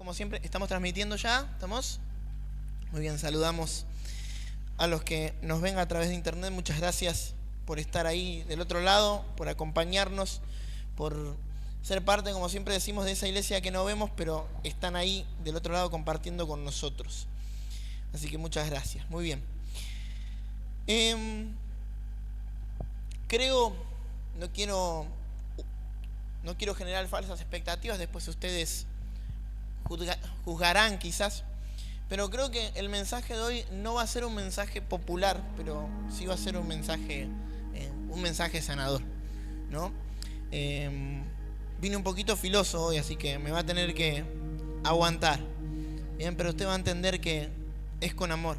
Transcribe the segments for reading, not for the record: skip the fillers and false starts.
como siempre, estamos transmitiendo ya. ¿Estamos? Muy bien, saludamos a los que nos ven a través de internet. Muchas gracias por estar ahí del otro lado, por acompañarnos, por ser parte, como siempre decimos, de esa iglesia que no vemos, pero están ahí del otro lado compartiendo con nosotros. Así que muchas gracias. Muy bien. Creo, no quiero generar falsas expectativas, después ustedes juzgarán quizás, pero creo que el mensaje de hoy no va a ser un mensaje popular, pero sí va a ser un mensaje sanador, ¿no? Vine un poquito filoso hoy, así que me va a tener que aguantar, bien, pero usted va a entender que es con amor.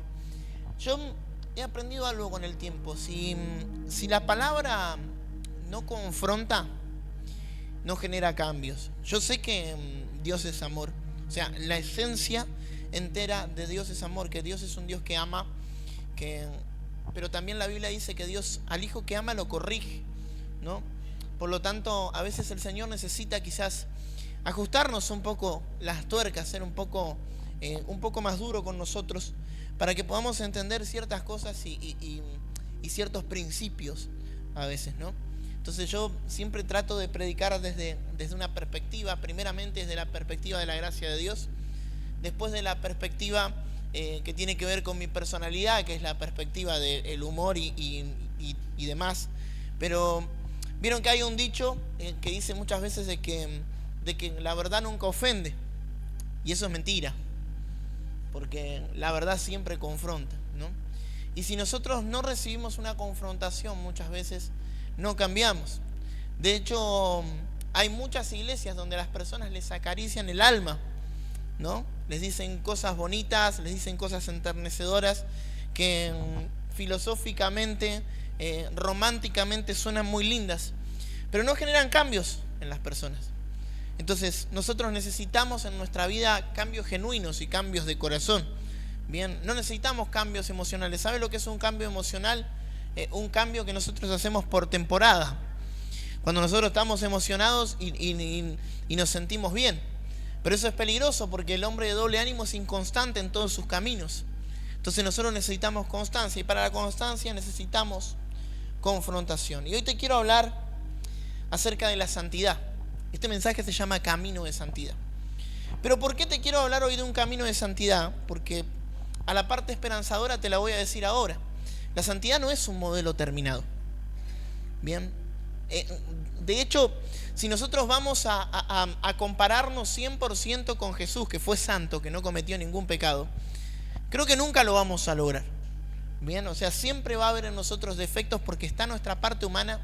Yo he aprendido algo con el tiempo. Si la palabra no confronta, no genera cambios. Yo sé que Dios es amor. O sea, la esencia entera de Dios es amor, que Dios es un Dios que ama, pero también la Biblia dice que Dios al hijo que ama lo corrige, ¿no? Por lo tanto, a veces el Señor necesita quizás ajustarnos un poco las tuercas, ser un poco más duro con nosotros, para que podamos entender ciertas cosas y ciertos principios a veces, ¿no? Entonces yo siempre trato de predicar desde una perspectiva, primeramente desde la perspectiva de la gracia de Dios, después de la perspectiva que tiene que ver con mi personalidad, que es la perspectiva del humor y demás. Pero vieron que hay un dicho que dice muchas veces de que la verdad nunca ofende, y eso es mentira, porque la verdad siempre confronta, ¿no? Y si nosotros no recibimos una confrontación, muchas veces no cambiamos. De hecho, hay muchas iglesias donde las personas les acarician el alma, ¿no? Les dicen cosas bonitas, les dicen cosas enternecedoras que filosóficamente, románticamente suenan muy lindas, pero no generan cambios en las personas. Entonces, nosotros necesitamos en nuestra vida cambios genuinos y cambios de corazón. Bien, no necesitamos cambios emocionales. ¿Sabe lo que es un cambio emocional? Un cambio que nosotros hacemos por temporada. Cuando nosotros estamos emocionados y nos sentimos bien. Pero eso es peligroso porque el hombre de doble ánimo es inconstante en todos sus caminos. Entonces nosotros necesitamos constancia, y para la constancia necesitamos confrontación. Y hoy te quiero hablar acerca de la santidad. Este mensaje se llama Camino de Santidad. Pero ¿por qué te quiero hablar hoy de un camino de santidad? Porque a la parte esperanzadora te la voy a decir ahora. La santidad no es un modelo terminado. Bien. De hecho, si nosotros vamos a compararnos 100% con Jesús, que fue santo, que no cometió ningún pecado, creo que nunca lo vamos a lograr. Bien, o sea, siempre va a haber en nosotros defectos porque está nuestra parte humana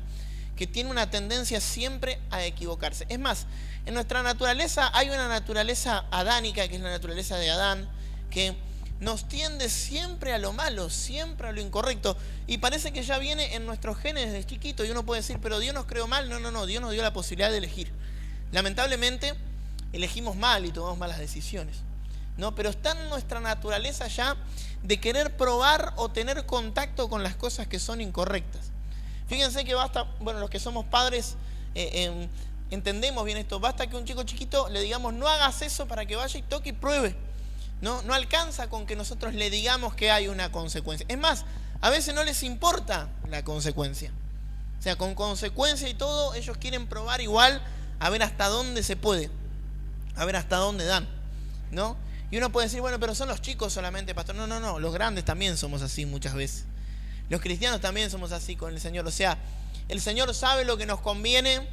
que tiene una tendencia siempre a equivocarse. Es más, en nuestra naturaleza hay una naturaleza adánica, que es la naturaleza de Adán, que nos tiende siempre a lo malo, siempre a lo incorrecto, y parece que ya viene en nuestros genes desde chiquito, y uno puede decir, pero Dios nos creó mal. No, Dios nos dio la posibilidad de elegir. Lamentablemente, elegimos mal y tomamos malas decisiones, ¿no? Pero está en nuestra naturaleza ya de querer probar o tener contacto con las cosas que son incorrectas. Fíjense que basta, bueno, los que somos padres entendemos bien esto, basta que un chico chiquito le digamos, no hagas eso, para que vaya y toque y pruebe. No alcanza con que nosotros le digamos que hay una consecuencia. Es más, a veces no les importa la consecuencia. O sea, con consecuencia y todo, ellos quieren probar igual, a ver hasta dónde se puede, a ver hasta dónde dan, ¿no? Y uno puede decir, bueno, pero son los chicos solamente, pastor. No, los grandes también somos así muchas veces. Los cristianos también somos así con el Señor. O sea, el Señor sabe lo que nos conviene,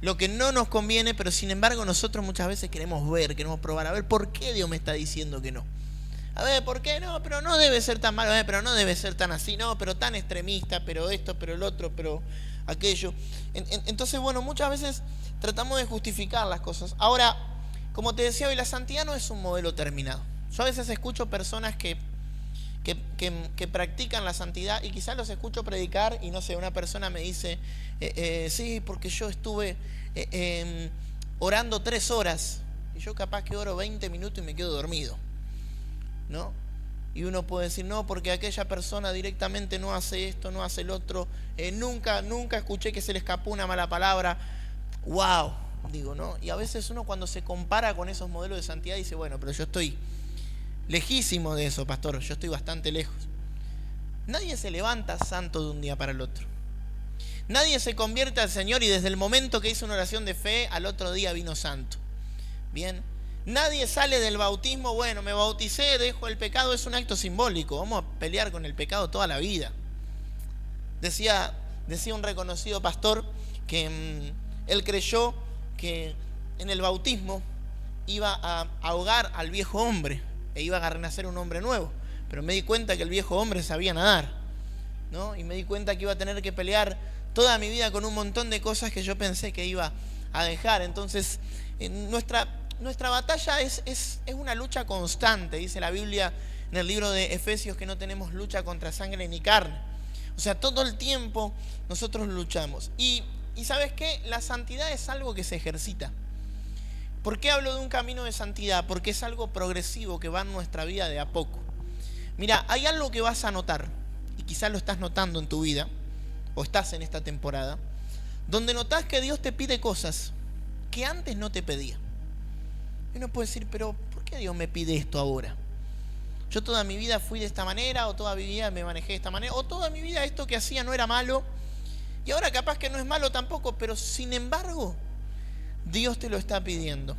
lo que no nos conviene, pero sin embargo nosotros muchas veces queremos ver, queremos probar, a ver por qué Dios me está diciendo que no. A ver, ¿por qué no? Pero no debe ser tan malo, pero no debe ser tan así, no, pero tan extremista, pero esto, pero el otro, pero aquello. Entonces, bueno, muchas veces tratamos de justificar las cosas. Ahora, como te decía hoy, la santidad no es un modelo terminado. Yo a veces escucho personas que practican la santidad y quizás los escucho predicar y no sé, una persona me dice, sí, porque yo estuve orando 3 horas y yo capaz que oro 20 minutos y me quedo dormido, ¿no? Y uno puede decir, no, porque aquella persona directamente no hace esto, no hace el otro, nunca escuché que se le escapó una mala palabra. ¡Wow! digo, ¿no? Y a veces uno cuando se compara con esos modelos de santidad dice, bueno, pero yo estoy lejísimo de eso, pastor, yo estoy bastante lejos. Nadie se levanta santo de un día para el otro. Nadie se convierte al Señor y desde el momento que hizo una oración de fe, al otro día vino santo. Bien. Nadie sale del bautismo, bueno, me bauticé, dejo el pecado, es un acto simbólico. Vamos a pelear con el pecado toda la vida. Decía un reconocido pastor que él creyó que en el bautismo iba a ahogar al viejo hombre e iba a renacer un hombre nuevo. Pero me di cuenta que el viejo hombre sabía nadar, ¿no? Y me di cuenta que iba a tener que pelear toda mi vida con un montón de cosas que yo pensé que iba a dejar. Entonces, nuestra batalla es una lucha constante. Dice la Biblia en el libro de Efesios que no tenemos lucha contra sangre ni carne. O sea, todo el tiempo nosotros luchamos. Y ¿sabes qué? La santidad es algo que se ejercita. ¿Por qué hablo de un camino de santidad? Porque es algo progresivo que va en nuestra vida de a poco. Mira, hay algo que vas a notar, y quizás lo estás notando en tu vida, o estás en esta temporada, donde notás que Dios te pide cosas que antes no te pedía. Y uno puede decir, pero ¿por qué Dios me pide esto ahora? Yo toda mi vida fui de esta manera, o toda mi vida me manejé de esta manera, o toda mi vida esto que hacía no era malo, y ahora capaz que no es malo tampoco, pero sin embargo, Dios te lo está pidiendo.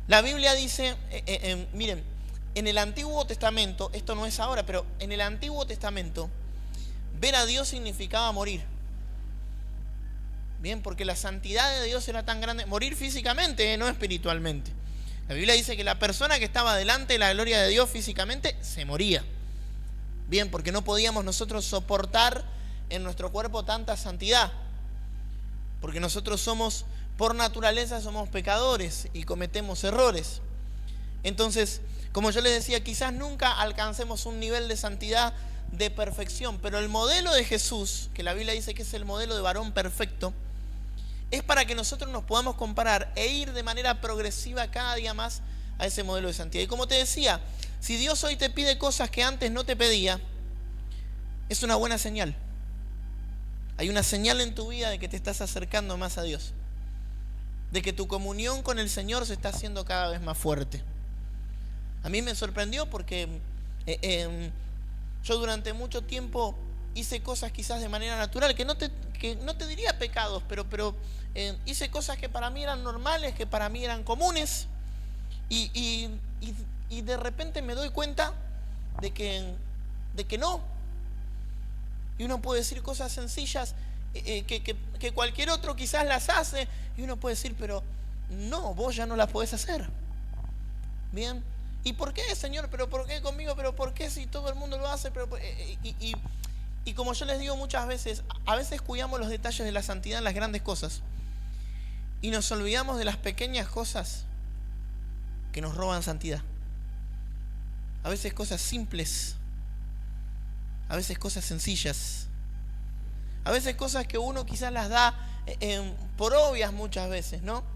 La Biblia dice, miren, en el Antiguo Testamento, esto no es ahora, pero en el Antiguo Testamento, ver a Dios significaba morir. Bien, porque la santidad de Dios era tan grande, morir físicamente, no espiritualmente. La Biblia dice que la persona que estaba delante de la gloria de Dios físicamente se moría. Bien, porque no podíamos nosotros soportar en nuestro cuerpo tanta santidad. Porque nosotros somos, por naturaleza, somos pecadores y cometemos errores. Entonces, como yo les decía, quizás nunca alcancemos un nivel de santidad de perfección, pero el modelo de Jesús, que la Biblia dice que es el modelo de varón perfecto, es para que nosotros nos podamos comparar e ir de manera progresiva cada día más a ese modelo de santidad. Y como te decía, si Dios hoy te pide cosas que antes no te pedía, es una buena señal. Hay una señal en tu vida de que te estás acercando más a Dios, de que tu comunión con el Señor se está haciendo cada vez más fuerte. A mí me sorprendió porque yo durante mucho tiempo hice cosas quizás de manera natural, que no te diría pecados, pero hice cosas que para mí eran normales, que para mí eran comunes, y de repente me doy cuenta de que no. Y uno puede decir cosas sencillas que cualquier otro quizás las hace, y uno puede decir, pero no, vos ya no las podés hacer. Bien. ¿Y por qué, Señor? ¿Pero por qué conmigo? ¿Pero por qué si todo el mundo lo hace? Y como yo les digo muchas veces, a veces cuidamos los detalles de la santidad en las grandes cosas y nos olvidamos de las pequeñas cosas que nos roban santidad. A veces cosas simples, a veces cosas sencillas, a veces cosas que uno quizás las da por obvias muchas veces, ¿no?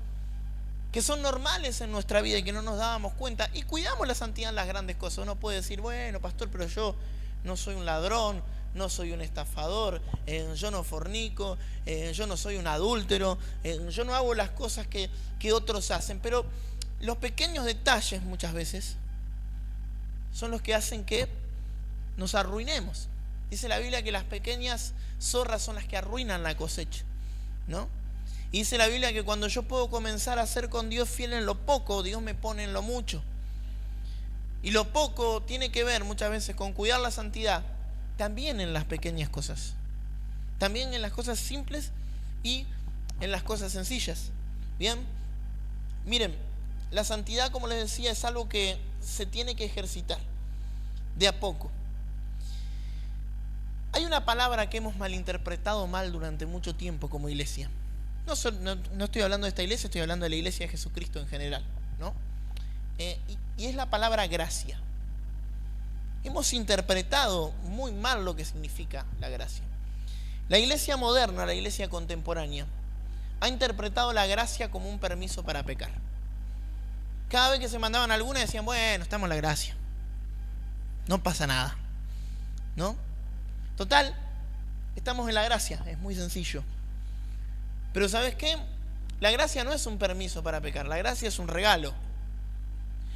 Que son normales en nuestra vida y que no nos dábamos cuenta, y cuidamos la santidad en las grandes cosas. Uno puede decir, bueno, pastor, pero yo no soy un ladrón, no soy un estafador, yo no fornico, yo no soy un adúltero, yo no hago las cosas que otros hacen. Pero los pequeños detalles muchas veces son los que hacen que nos arruinemos. Dice la Biblia que las pequeñas zorras son las que arruinan la cosecha, ¿no? Y dice la Biblia que cuando yo puedo comenzar a ser con Dios fiel en lo poco, Dios me pone en lo mucho. Y lo poco tiene que ver muchas veces con cuidar la santidad, también en las pequeñas cosas, también en las cosas simples y en las cosas sencillas. Bien, miren, la santidad, como les decía, es algo que se tiene que ejercitar de a poco. Hay una palabra que hemos malinterpretado mal durante mucho tiempo como iglesia. No estoy hablando de esta iglesia, estoy hablando de la iglesia de Jesucristo en general, ¿no? Y es la palabra gracia. Hemos interpretado muy mal lo que significa la gracia. La iglesia moderna, la iglesia contemporánea, ha interpretado la gracia como un permiso para pecar. Cada vez que se mandaban algunas decían, bueno, estamos en la gracia, no pasa nada, ¿no? Total, estamos en la gracia, es muy sencillo. Pero ¿sabes qué? la gracia no es un permiso para pecar, la gracia es un regalo.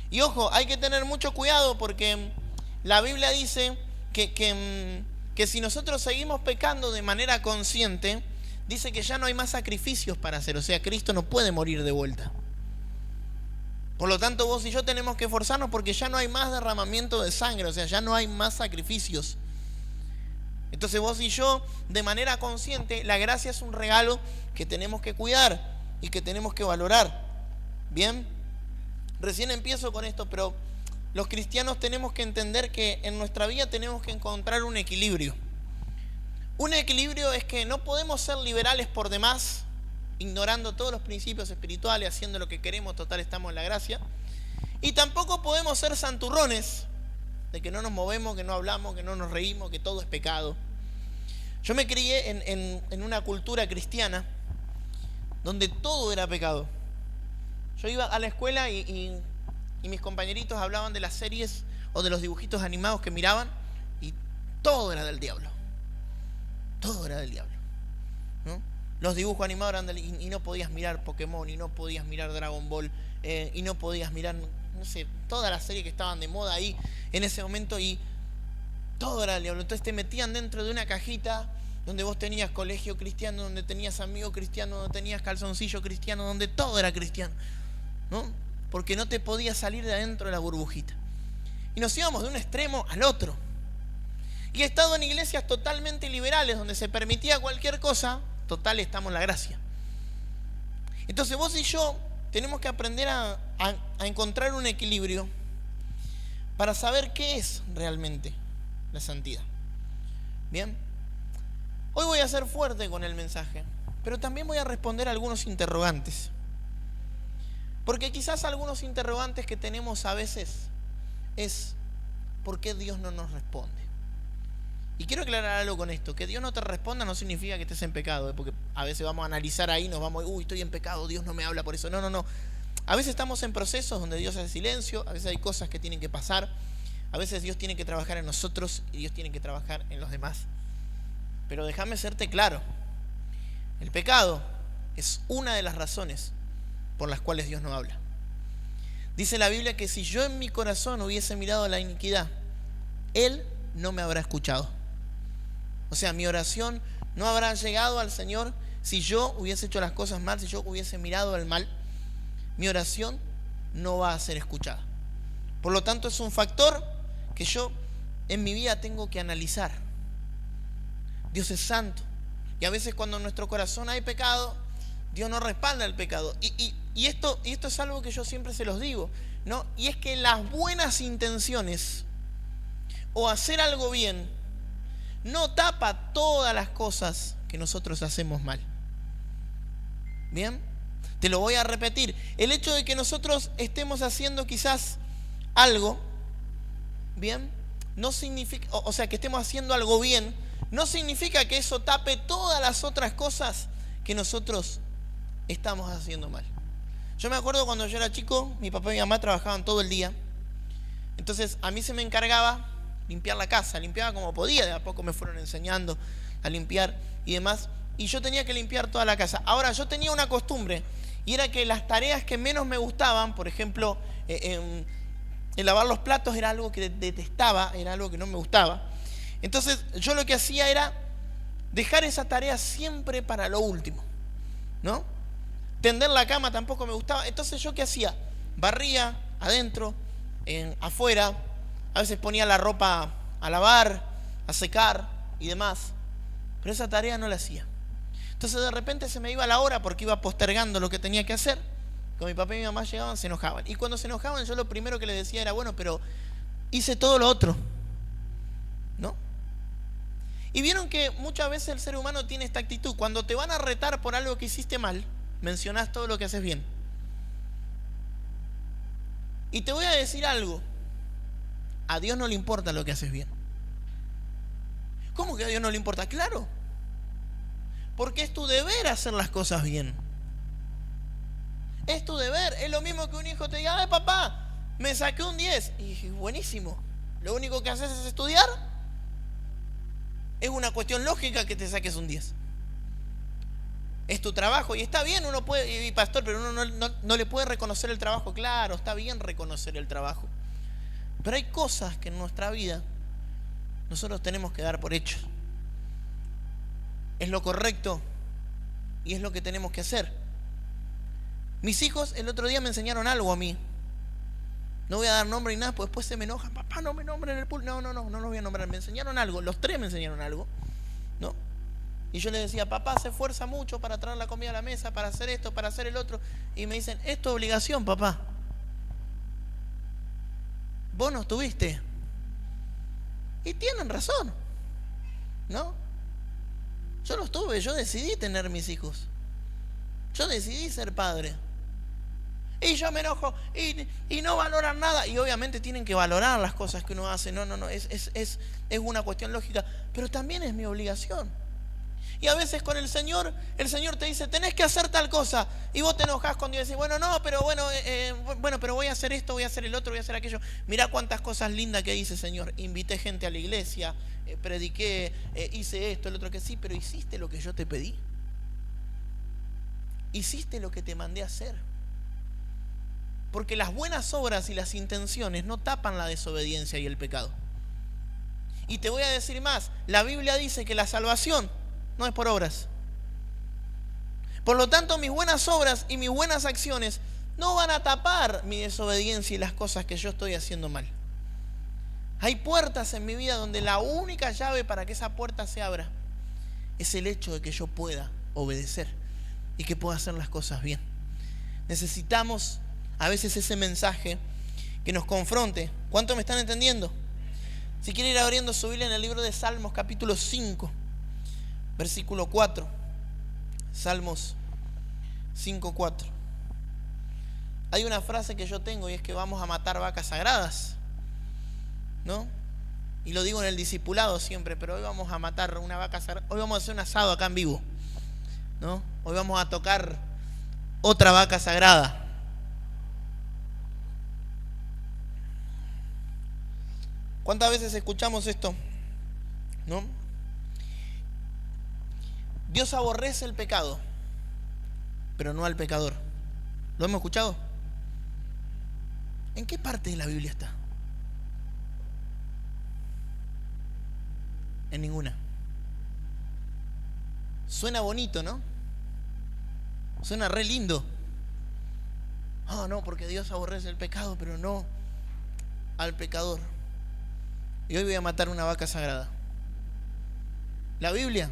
Y ojo, hay que tener mucho cuidado porque la Biblia dice que si nosotros seguimos pecando de manera consciente, dice que ya no hay más sacrificios para hacer. O sea, Cristo no puede morir de vuelta. Por lo tanto, vos y yo tenemos que esforzarnos porque ya no hay más derramamiento de sangre. O sea, ya no hay más sacrificios. Entonces vos y yo, de manera consciente, la gracia es un regalo que tenemos que cuidar y que tenemos que valorar. ¿Bien? Recién empiezo con esto, pero los cristianos tenemos que entender que en nuestra vida tenemos que encontrar un equilibrio. Un equilibrio es que no podemos ser liberales por demás, ignorando todos los principios espirituales, haciendo lo que queremos, total estamos en la gracia. Y tampoco podemos ser santurrones, de que no nos movemos, que no hablamos, que no nos reímos, que todo es pecado. Yo me crié en una cultura cristiana donde todo era pecado. Yo iba a la escuela y mis compañeritos hablaban de las series o de los dibujitos animados que miraban y todo era del diablo. Todo era del diablo, ¿no? Los dibujos animados eran y no podías mirar Pokémon, y no podías mirar Dragon Ball, y no podías mirar, no sé, todas las series que estaban de moda ahí en ese momento, y todo era del diablo. Entonces te metían dentro de una cajita donde vos tenías colegio cristiano, donde tenías amigo cristiano, donde tenías calzoncillo cristiano, donde todo era cristiano, ¿no? Porque no te podías salir de adentro de la burbujita. Y nos íbamos de un extremo al otro. Y he estado en iglesias totalmente liberales, donde se permitía cualquier cosa, total estamos en la gracia. Entonces vos y yo tenemos que aprender a encontrar un equilibrio para saber qué es realmente la santidad. Bien, hoy voy a ser fuerte con el mensaje, pero también voy a responder a algunos interrogantes. Porque quizás algunos interrogantes que tenemos a veces es ¿por qué Dios no nos responde? Y quiero aclarar algo con esto, que Dios no te responda no significa que estés en pecado, porque a veces vamos a analizar ahí, nos vamos, estoy en pecado, Dios no me habla por eso. No. A veces estamos en procesos donde Dios hace silencio, a veces hay cosas que tienen que pasar, a veces Dios tiene que trabajar en nosotros y Dios tiene que trabajar en los demás. Pero déjame serte claro, el pecado es una de las razones por las cuales Dios no habla. Dice la Biblia que si yo en mi corazón hubiese mirado la iniquidad, Él no me habrá escuchado. O sea, mi oración no habrá llegado al Señor si yo hubiese hecho las cosas mal, si yo hubiese mirado el mal. Mi oración no va a ser escuchada. Por lo tanto, es un factor que yo en mi vida tengo que analizar. Dios es santo. Y a veces cuando en nuestro corazón hay pecado, Dios no respalda el pecado. Y esto es algo que yo siempre se los digo, ¿no? Y es que las buenas intenciones o hacer algo bien no tapa todas las cosas que nosotros hacemos mal. ¿Bien? Te lo voy a repetir. El hecho de que nosotros estemos haciendo quizás algo, ¿bien? No significa, o sea, que estemos haciendo algo bien, no significa que eso tape todas las otras cosas que nosotros estamos haciendo mal. Yo me acuerdo cuando yo era chico, mi papá y mi mamá trabajaban todo el día. Entonces a mí se me encargaba limpiar la casa, limpiaba como podía, de a poco me fueron enseñando a limpiar y demás, y yo tenía que limpiar toda la casa. Ahora, yo tenía una costumbre, y era que las tareas que menos me gustaban, por ejemplo, el lavar los platos era algo que detestaba, era algo que no me gustaba. Entonces yo lo que hacía era dejar esa tarea siempre para lo último, ¿no? Tender la cama tampoco me gustaba. Entonces yo ¿qué hacía? Barría adentro, afuera, a veces ponía la ropa a lavar, a secar y demás, pero esa tarea no la hacía. Entonces de repente se me iba la hora porque iba postergando lo que tenía que hacer. Cuando mi papá y mi mamá llegaban se enojaban, y cuando se enojaban yo lo primero que les decía era, bueno, pero hice todo lo otro, ¿no? Y vieron que muchas veces el ser humano tiene esta actitud. Cuando te van a retar por algo que hiciste mal, mencionás todo lo que haces bien. Y te voy a decir algo, a Dios no le importa lo que haces bien. ¿Cómo que a Dios no le importa? Claro, porque es tu deber hacer las cosas bien. Es tu deber. Es lo mismo que un hijo te diga, papá, me saqué un 10. Y dije, buenísimo. Lo único que haces es estudiar. Es una cuestión lógica que te saques un 10. es tu trabajo. Y está bien, uno puede, y pastor, pero uno no le puede reconocer el trabajo. Claro, está bien reconocer el trabajo. Pero hay cosas que en nuestra vida nosotros tenemos que dar por hecho. Es lo correcto y es lo que tenemos que hacer. Mis hijos el otro día me enseñaron algo a mí. No voy a dar nombre ni nada, pues después se me enojan. Papá, no me nombren en el público. No los voy a nombrar. Me enseñaron algo, los tres me enseñaron algo, ¿no? Y yo les decía, papá se esfuerza mucho para traer la comida a la mesa, para hacer esto, para hacer el otro. Y me dicen, es tu obligación, papá. Vos no estuviste. Y tienen razón, ¿no? Yo no estuve, yo decidí tener mis hijos. Yo decidí ser padre. Y yo me enojo y no valoran nada. Y obviamente tienen que valorar las cosas que uno hace. No, es una cuestión lógica. Pero también es mi obligación. Y a veces con el Señor te dice, tenés que hacer tal cosa. Y vos te enojás cuando decís, pero voy a hacer esto, voy a hacer el otro, voy a hacer aquello. Mirá cuántas cosas lindas que dice, Señor. Invité gente a la iglesia, prediqué, hice esto, el otro, que sí, pero hiciste lo que yo te pedí. Hiciste lo que te mandé a hacer. Porque las buenas obras y las intenciones no tapan la desobediencia y el pecado. Y te voy a decir más, la Biblia dice que la salvación no es por obras. Por lo tanto, mis buenas obras y mis buenas acciones no van a tapar mi desobediencia y las cosas que yo estoy haciendo mal. Hay puertas en mi vida donde la única llave para que esa puerta se abra es el hecho de que yo pueda obedecer y que pueda hacer las cosas bien. Necesitamos a veces ese mensaje que nos confronte. ¿Cuánto me están entendiendo? Si quiere ir abriendo su Biblia en el libro de Salmos, capítulo 5, versículo 4. Salmos 5:4. Hay una frase que yo tengo y es que vamos a matar vacas sagradas, ¿no? Y lo digo en el discipulado siempre, pero hoy vamos a matar una vaca sagrada. Hoy vamos a hacer un asado acá en vivo, ¿no? Hoy vamos a tocar otra vaca sagrada. ¿Cuántas veces escuchamos esto? ¿No? Dios aborrece el pecado, pero no al pecador. ¿Lo hemos escuchado? ¿En qué parte de la Biblia está? En ninguna. Suena bonito, ¿no? Suena re lindo. Ah, no, porque Dios aborrece el pecado, pero no al pecador. Y hoy voy a matar una vaca sagrada. La Biblia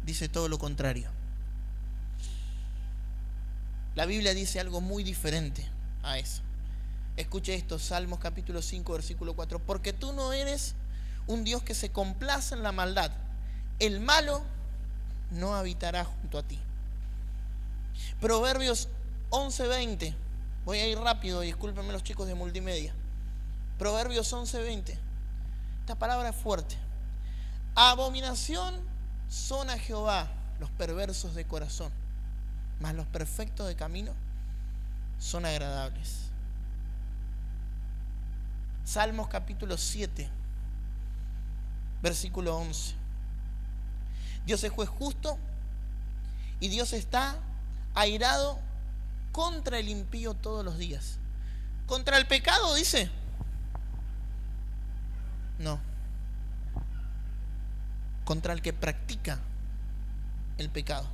dice todo lo contrario. La Biblia dice algo muy diferente a eso. Escuche esto, Salmos capítulo 5, versículo 4. Porque tú no eres un Dios que se complace en la maldad. El malo no habitará junto a ti. Proverbios 11:20. Voy a ir rápido y discúlpenme los chicos de multimedia. Proverbios 11:20. Esta palabra es fuerte. Abominación son a Jehová los perversos de corazón, mas los perfectos de camino son agradables. Salmos capítulo 7, versículo 11. Dios es juez justo y Dios está airado contra el impío todos los días. ¿Contra el pecado dice? No. Contra el que practica el pecado.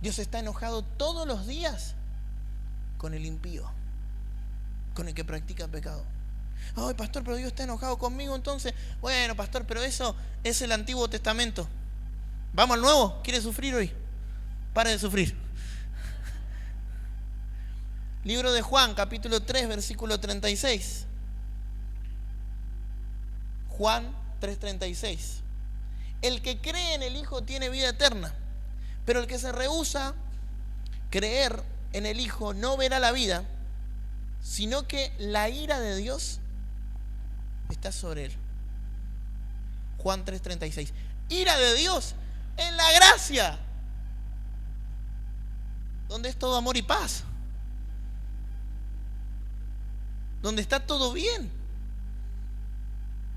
Dios está enojado todos los días con el impío, con el que practica el pecado. Ay, pastor, pero Dios está enojado conmigo entonces. Bueno, pastor, pero eso es el Antiguo Testamento. ¿Vamos al Nuevo? ¿Quiere sufrir hoy? Pare de sufrir. Libro de Juan, capítulo 3, versículo 36. Juan 3:36. El que cree en el Hijo tiene vida eterna, pero el que se rehúsa creer en el Hijo no verá la vida, sino que la ira de Dios está sobre él. Juan 3:36. Ira de Dios en la gracia, donde es todo amor y paz, donde está todo bien.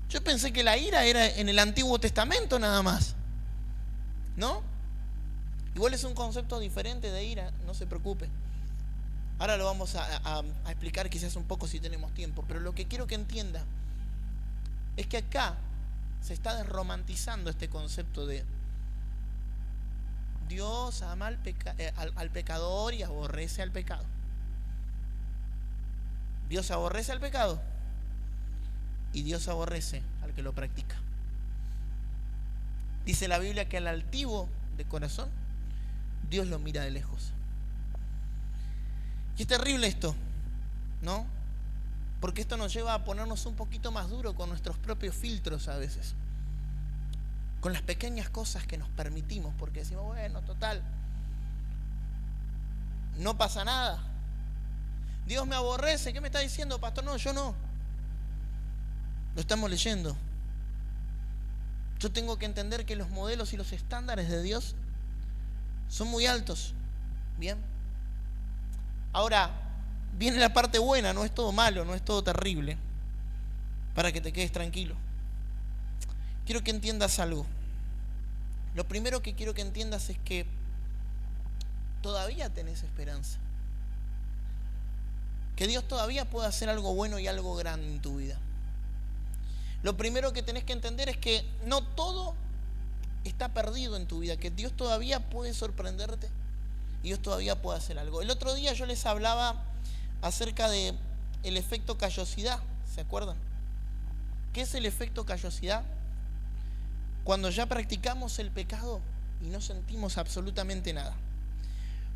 Yo pensé que la ira era en el Antiguo Testamento nada más, ¿no? Igual es un concepto diferente de ira, no se preocupe. Ahora lo vamos a explicar quizás un poco si tenemos tiempo, pero lo que quiero que entienda es que acá se está desromantizando este concepto de Dios ama al pecador y aborrece al pecado. Dios aborrece al pecado y Dios aborrece al que lo practica. Dice la Biblia que al altivo de corazón Dios lo mira de lejos. Y es terrible esto, ¿no? Porque esto nos lleva a ponernos un poquito más duro con nuestros propios filtros a veces. Con las pequeñas cosas que nos permitimos, porque decimos, bueno, total, no pasa nada. Dios me aborrece, ¿qué me está diciendo, pastor? No, yo no. Lo estamos leyendo. Yo tengo que entender que los modelos y los estándares de Dios son muy altos. Bien. Ahora, viene la parte buena, no es todo malo, no es todo terrible, para que te quedes tranquilo. Quiero que entiendas algo. Lo primero que quiero que entiendas es que todavía tenés esperanza. Que Dios todavía puede hacer algo bueno y algo grande en tu vida. Lo primero que tenés que entender es que no todo está perdido en tu vida, que Dios todavía puede sorprenderte y Dios todavía puede hacer algo. El otro día yo les hablaba acerca de el efecto callosidad, ¿se acuerdan? ¿Qué es el efecto callosidad? Cuando ya practicamos el pecado y no sentimos absolutamente nada.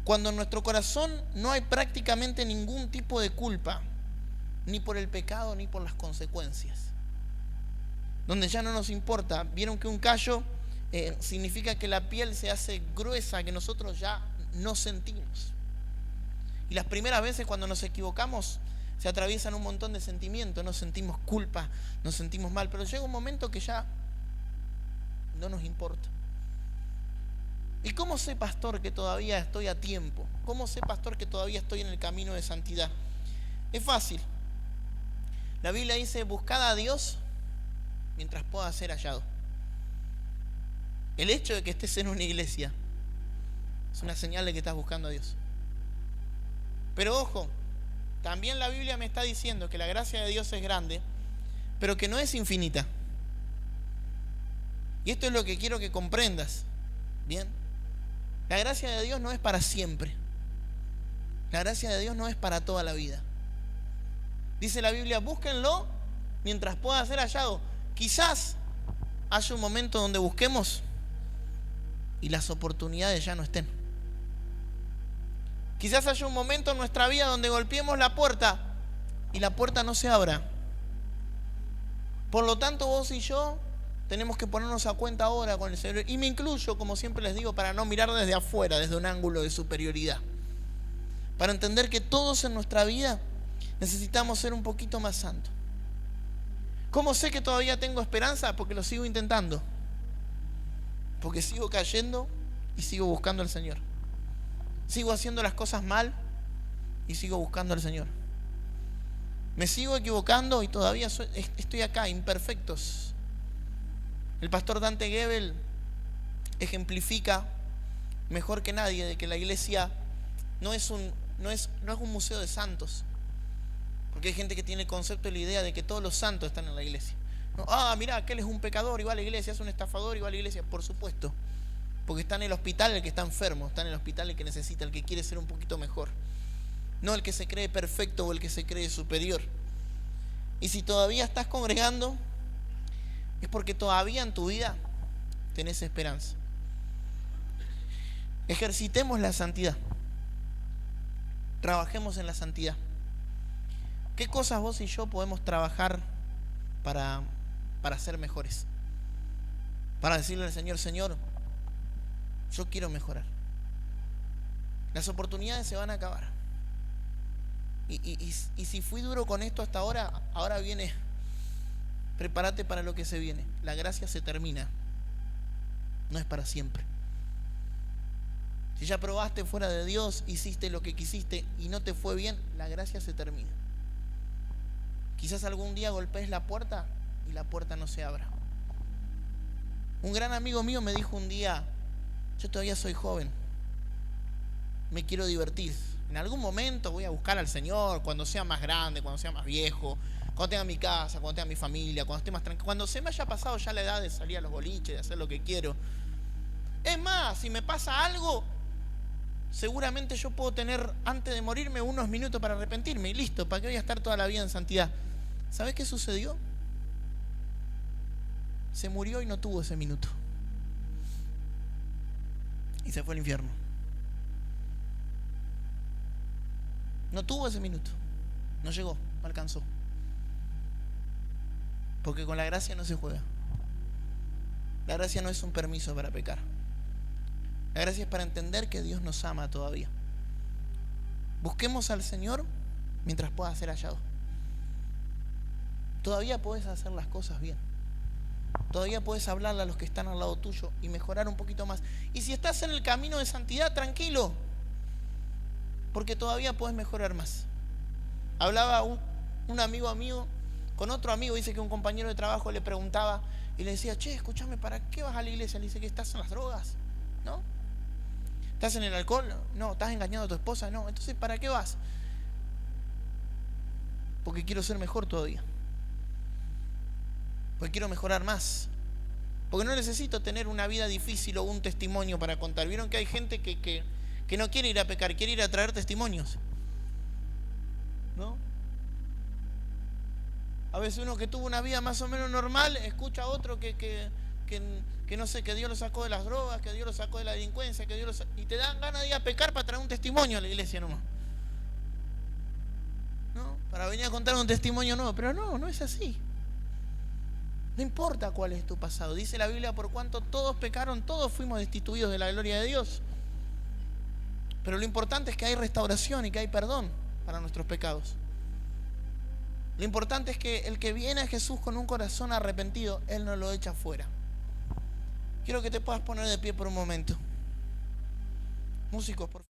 Cuando en nuestro corazón no hay prácticamente ningún tipo de culpa, ni por el pecado ni por las consecuencias. Donde ya no nos importa. Vieron que un callo significa que la piel se hace gruesa, que nosotros ya no sentimos. Y las primeras veces cuando nos equivocamos se atraviesan un montón de sentimientos, nos sentimos culpa, nos sentimos mal, pero llega un momento que ya no nos importa. ¿Y cómo sé, pastor, que todavía estoy a tiempo? ¿Cómo sé, pastor, que todavía estoy en el camino de santidad? Es fácil. La Biblia dice, buscad a Dios mientras pueda ser hallado. El hecho de que estés en una iglesia es una señal de que estás buscando a Dios. Pero ojo, también la Biblia me está diciendo que la gracia de Dios es grande, pero que no es infinita. Y esto es lo que quiero que comprendas. Bien. La gracia de Dios no es para siempre. La gracia de Dios no es para toda la vida. Dice la Biblia, búsquenlo mientras pueda ser hallado. Quizás haya un momento donde busquemos y las oportunidades ya no estén. Quizás haya un momento en nuestra vida donde golpeemos la puerta y la puerta no se abra. Por lo tanto, vos y yo tenemos que ponernos a cuenta ahora con el Señor. Y me incluyo, como siempre les digo, para no mirar desde afuera, desde un ángulo de superioridad. Para entender que todos en nuestra vida necesitamos ser un poquito más santos. ¿Cómo sé que todavía tengo esperanza? Porque lo sigo intentando. Porque sigo cayendo y sigo buscando al Señor. Sigo haciendo las cosas mal y sigo buscando al Señor. Me sigo equivocando y todavía estoy acá, imperfectos. El pastor Dante Gebel ejemplifica mejor que nadie de que la iglesia no es un museo de santos. Porque hay gente que tiene el concepto y la idea de que todos los santos están en la iglesia. No, mirá, aquel es un pecador y va a la iglesia, es un estafador y va a la iglesia. Por supuesto, porque está en el hospital el que está enfermo, está en el hospital el que necesita, el que quiere ser un poquito mejor. No el que se cree perfecto o el que se cree superior. Y si todavía estás congregando, es porque todavía en tu vida tenés esperanza. Ejercitemos la santidad. Trabajemos en la santidad. ¿Qué cosas vos y yo podemos trabajar para ser mejores? Para decirle al Señor, Señor, yo quiero mejorar. Las oportunidades se van a acabar. Y si fui duro con esto hasta ahora viene, prepárate para lo que se viene. La gracia se termina. No es para siempre. Si ya probaste fuera de Dios, hiciste lo que quisiste y no te fue bien, la gracia se termina. Quizás algún día golpees la puerta y la puerta no se abra. Un gran amigo mío me dijo un día, yo todavía soy joven, me quiero divertir. En algún momento voy a buscar al Señor, cuando sea más grande, cuando sea más viejo, cuando tenga mi casa, cuando tenga mi familia, cuando esté más tranquilo, cuando se me haya pasado ya la edad de salir a los boliches, de hacer lo que quiero. Es más, si me pasa algo, seguramente yo puedo tener, antes de morirme, unos minutos para arrepentirme y listo, ¿para qué voy a estar toda la vida en santidad? ¿Sabes qué sucedió? Se murió y no tuvo ese minuto. Y se fue al infierno. No tuvo ese minuto. No llegó, no alcanzó. Porque con la gracia no se juega. La gracia no es un permiso para pecar. La gracia es para entender que Dios nos ama todavía. Busquemos al Señor mientras pueda ser hallado. Todavía puedes hacer las cosas bien. Todavía puedes hablarle a los que están al lado tuyo y mejorar un poquito más. Y si estás en el camino de santidad, tranquilo, porque todavía puedes mejorar más. Hablaba un amigo mío con otro amigo, dice que un compañero de trabajo le preguntaba y le decía, che, escúchame, ¿para qué vas a la iglesia? Le dice, que estás en las drogas, ¿no? ¿Estás en el alcohol? No. ¿Estás engañando a tu esposa? No. Entonces, ¿para qué vas? Porque quiero ser mejor todavía. Porque quiero mejorar más. Porque no necesito tener una vida difícil o un testimonio para contar. ¿Vieron que hay gente que no quiere ir a pecar, quiere ir a traer testimonios? ¿No? A veces uno que tuvo una vida más o menos normal, escucha a otro que no sé, que Dios lo sacó de las drogas, que Dios lo sacó de la delincuencia, que Dios y te dan ganas de ir a pecar para traer un testimonio a la iglesia nomás. ¿No? Para venir a contar un testimonio nuevo. Pero no es así. No importa cuál es tu pasado. Dice la Biblia, por cuanto todos pecaron, todos fuimos destituidos de la gloria de Dios. Pero lo importante es que hay restauración y que hay perdón para nuestros pecados. Lo importante es que el que viene a Jesús con un corazón arrepentido, Él no lo echa fuera. Quiero que te puedas poner de pie por un momento. Músicos, por favor.